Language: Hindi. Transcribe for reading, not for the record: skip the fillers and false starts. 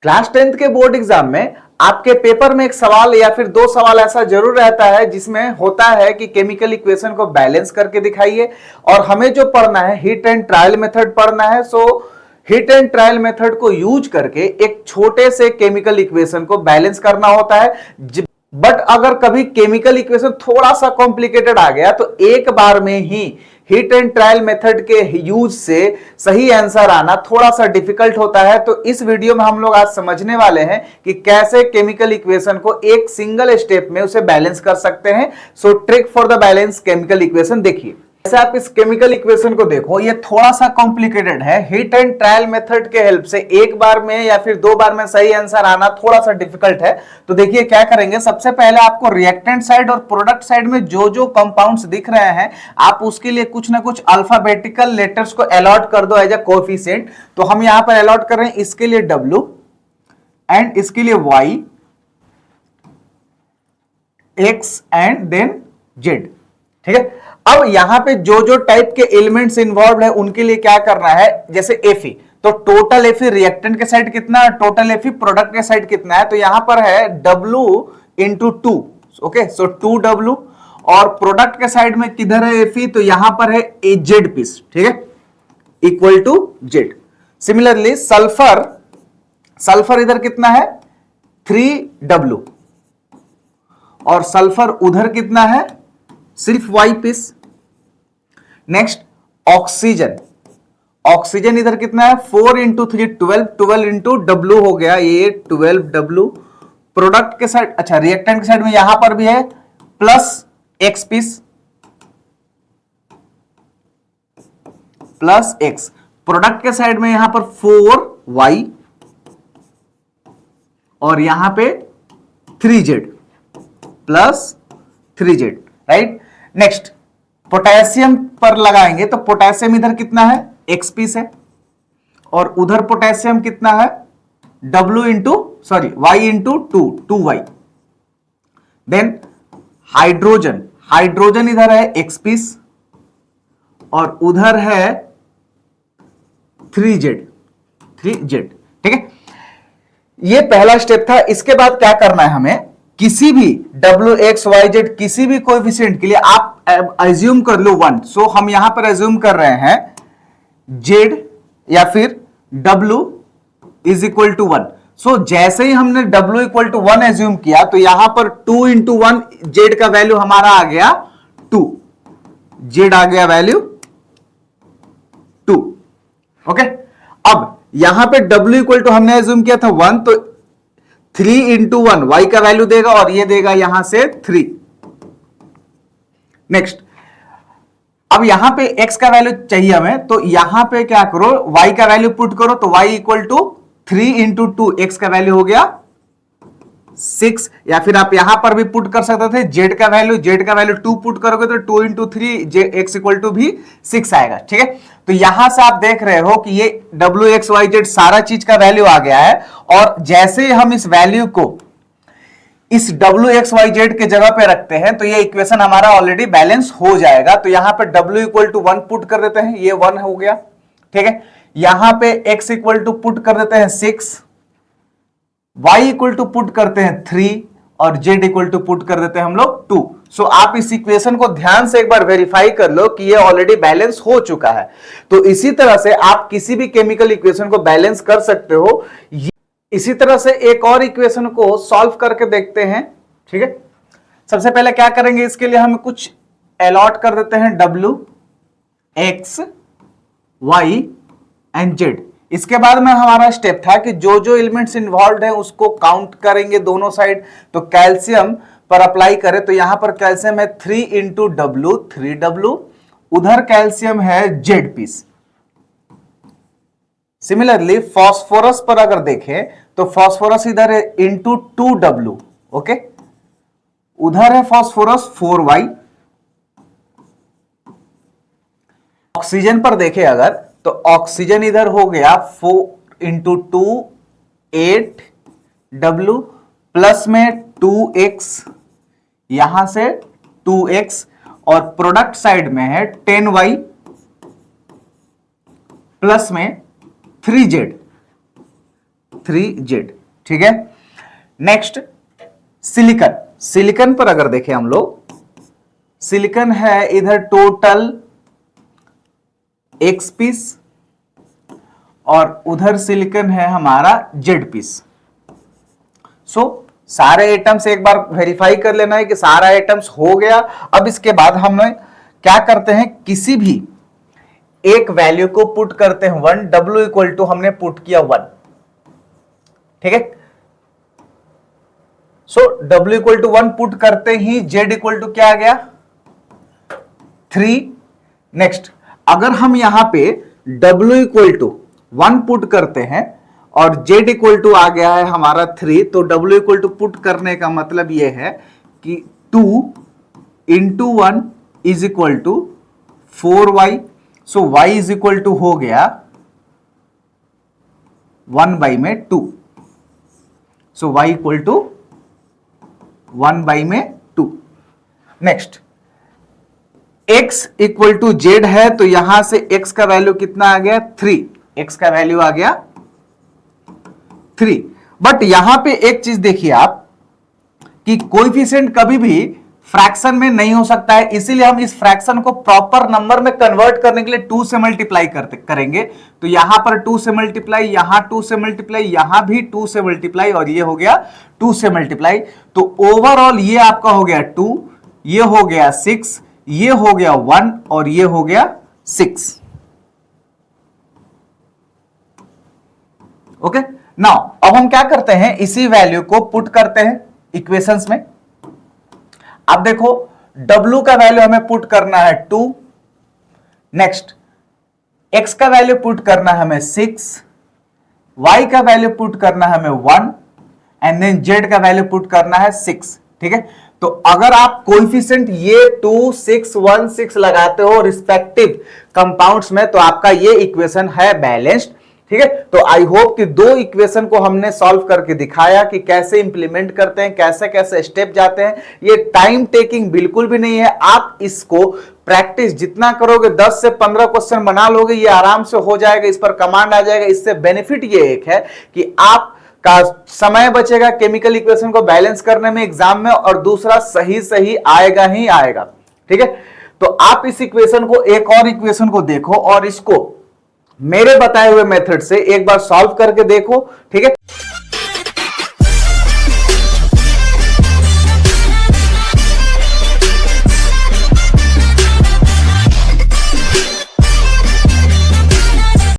क्लास 10th के बोर्ड एग्जाम में आपके पेपर में एक सवाल या फिर दो सवाल ऐसा जरूर रहता है जिसमें होता है कि केमिकल इक्वेशन को बैलेंस करके दिखाइए। और हमें जो पढ़ना है हिट एंड ट्रायल मेथड पढ़ना है। सो हिट एंड ट्रायल मेथड को यूज करके एक छोटे से केमिकल इक्वेशन को बैलेंस करना होता है। बट अगर कभी केमिकल इक्वेशन थोड़ा सा कॉम्प्लिकेटेड आ गया तो एक बार में ही हिट एंड ट्रायल मेथड के यूज से सही आंसर आना थोड़ा सा डिफिकल्ट होता है। तो इस वीडियो में हम लोग आज समझने वाले हैं कि कैसे केमिकल इक्वेशन को एक सिंगल स्टेप में उसे बैलेंस कर सकते हैं। So trick for the balance chemical equation देखिए। जैसे आप इस केमिकल इक्वेशन को देखो, ये थोड़ा सा कॉम्प्लिकेटेड है। हिट एंड ट्रायल मेथड के हेल्प से एक बार में या फिर दो बार में सही आंसर आना थोड़ा सा डिफिकल्ट है। तो देखिए क्या करेंगे, सबसे पहले आपको रिएक्टेंट साइड और प्रोडक्ट साइड में जो जो कंपाउंड्स दिख रहे हैं आप उसके लिए कुछ ना कुछ अल्फाबेटिकल लेटर्स को अलॉट कर दो एज अ कोएफिशिएंट। तो हम यहां पर अलॉट कर रहे हैं, इसके लिए W एंड इसके लिए Y, X and then Z। ठीक है, अब यहां पे जो जो टाइप के एलिमेंट्स इन्वॉल्व है उनके लिए क्या करना है, जैसे Fe, तो टोटल Fe रिएक्टेंट के साइड कितना है, टोटल Fe प्रोडक्ट के साइड कितना है, तो यहां पर है W इंटू 2। ओके, सो 2W। और प्रोडक्ट के साइड में किधर है Fe, तो यहां पर है Z पीस। ठीक है, equal to Z। Similarly sulphur इधर कितना है 3W और सल्फर उधर कितना है सिर्फ Y पीस। नेक्स्ट ऑक्सीजन इधर कितना है 4 इंटू 3 12 इंटू W हो गया, ये 12W। प्रोडक्ट के साइड, अच्छा रिएक्टेंट के साइड में यहां पर भी है plus X piece, plus X। Product के साइड में यहां पर 4Y और यहां पे 3Z plus 3Z, right. Next potassium पर लगाएंगे तो पोटेशियम इधर कितना है X पीस है और उधर पोटेशियम कितना है Y into 2Y। Then hydrogen इधर है X पीस और उधर है 3Z। ठीक है, ये पहला स्टेप था। इसके बाद क्या करना है, हमें किसी भी WXYZ किसी भी कोएफिशिएंट के लिए आप अज्यूम कर लो 1। सो हम यहां पर अज्यूम कर रहे हैं Z या फिर W इज इक्वल टू 1। सो जैसे ही हमने W इक्वल टू 1 अज्यूम किया तो यहां पर 2 इंटू 1 Z का वैल्यू हमारा आ गया 2, Z आ गया वैल्यू 2। ओके, अब यहां पे W इक्वल टू हमने अज्यूम किया था 1, तो 3 इंटू 1 Y का वैल्यू देगा और ये देगा यहां से 3। नेक्स्ट, अब यहां पे X का वैल्यू चाहिए हमें, तो यहां पे क्या करो Y का वैल्यू पुट करो, तो Y equal to 3 into 2 X का वैल्यू हो गया 6। या फिर आप यहां पर भी पुट कर सकते थे Z का वैल्यू 2 पुट करोगे तो 2 इंटू 3 X इक्वल टू भी 6 आएगा। ठीक है, तो यहां से आप देख रहे हो कि ये WXYZ सारा चीज का वैल्यू आ गया है। और जैसे ही हम इस वैल्यू को इस WXYZ के जगह पे रखते हैं तो ये इक्वेशन हमारा ऑलरेडी बैलेंस हो जाएगा। तो यहां पे W इक्वल टू 1 पुट कर देते हैं, ये 1 हो गया। ठीक है, यहां पे X इक्वल टू पुट कर देते हैं 6, Y इक्वल टू पुट करते हैं 3 और Z इक्वल टू पुट कर देते हैं हम लोग 2। सो आप इस इक्वेशन को ध्यान से एक बार वेरीफाई कर लो कि ये ऑलरेडी बैलेंस हो चुका है। तो इसी तरह से आप किसी भी केमिकल इक्वेशन को बैलेंस कर सकते हो। इसी तरह से एक और इक्वेशन को सॉल्व करके देखते हैं। ठीक है, सबसे पहले क्या करेंगे, इसके लिए हम कुछ अलॉट कर देते हैं W, X, Y and Z। इसके बाद में हमारा स्टेप था कि जो जो एलिमेंट्स इन्वॉल्व है उसको काउंट करेंगे दोनों साइड। तो कैल्शियम पर अप्लाई करें तो यहां पर कैल्शियम है 3 इंटू W, 3W। उधर कैल्शियम है Z पीस। सिमिलरली फास्फोरस पर अगर देखें तो फास्फोरस इधर है इंटू 2W। ओके, उधर है फास्फोरस 4Y। ऑक्सीजन पर देखें अगर तो ऑक्सीजन इधर हो गया 4 इंटू 2 8W प्लस में 2X, यहां से 2X और प्रोडक्ट साइड में है 10Y प्लस में 3Z। 3z। ठीक है, नेक्स्ट सिलिकॉन। सिलिकॉन पर अगर देखें हम लोग, सिलिकॉन है इधर टोटल x पीस और उधर सिलिकॉन है हमारा z पीस। सो सारे एटम्स एक बार वेरीफाई कर लेना है कि सारा एटम्स हो गया। अब इसके बाद हम क्या करते हैं, किसी भी एक वैल्यू को पुट करते हैं 1, W इक्वल टू हमने पुट किया 1। ठीक है, सो W इक्वल टू 1 पुट करते ही Z इक्वल टू क्या आ गया 3। नेक्स्ट अगर हम यहां पे W इक्वल टू 1 पुट करते हैं और Z इक्वल टू आ गया है हमारा 3, तो W इक्वल टू पुट करने का मतलब यह है कि 2 into 1 is equal to 4y। So y is equal to हो गया 1 बाई में 2। So y equal to 1 by में 2। Next x equal to z है, तो यहां से x का वैल्यू कितना आ गया 3। x का वैल्यू आ गया 3। बट यहां पे एक चीज देखिए आप कि कोएफिशिएंट कभी भी फ्रैक्शन में नहीं हो सकता है, इसीलिए हम इस फ्रैक्शन को प्रॉपर नंबर में कन्वर्ट करने के लिए 2 से मल्टीप्लाई करेंगे। तो यहां पर 2 से मल्टीप्लाई, यहां 2 से मल्टीप्लाई, यहां भी 2 से मल्टीप्लाई और ये हो गया 2 से मल्टीप्लाई। तो ओवरऑल ये आपका हो गया 2, ये हो गया 6, ये हो गया 1 और ये हो गया 6। ओके, नाउ अब हम क्या करते हैं, इसी वैल्यू को पुट करते हैं इक्वेशंस में। अब देखो W का वैल्यू हमें पुट करना है 2, नेक्स्ट X का वैल्यू पुट करना है हमें 6, Y का वैल्यू पुट करना है हमें 1 एंड देन Z का वैल्यू पुट करना है 6। ठीक है, तो अगर आप कोएफिशिएंट ये 2, 6, 1, 6 लगाते हो रिस्पेक्टिव कंपाउंड्स में, तो आपका ये इक्वेशन है बैलेंस्ड। ठीक है, तो आई होप कि 2 इक्वेशन को हमने सॉल्व करके दिखाया कि कैसे इंप्लीमेंट करते हैं, कैसे कैसे स्टेप जाते हैं। ये टाइम टेकिंग बिल्कुल भी नहीं है। आप इसको प्रैक्टिस जितना करोगे, 10 से 15 क्वेश्चन बना लोगे, ये आराम से हो जाएगा, इस पर कमांड आ जाएगा। इससे बेनिफिट ये एक है कि आप का समय बचेगा केमिकल इक्वेशन को बैलेंस करने में एग्जाम में, और दूसरा सही आएगा ही आएगा। ठीक है, तो आप इस इक्वेशन को, एक और इक्वेशन को देखो और इसको मेरे बताए हुए मेथड से एक बार सॉल्व करके देखो। ठीक है।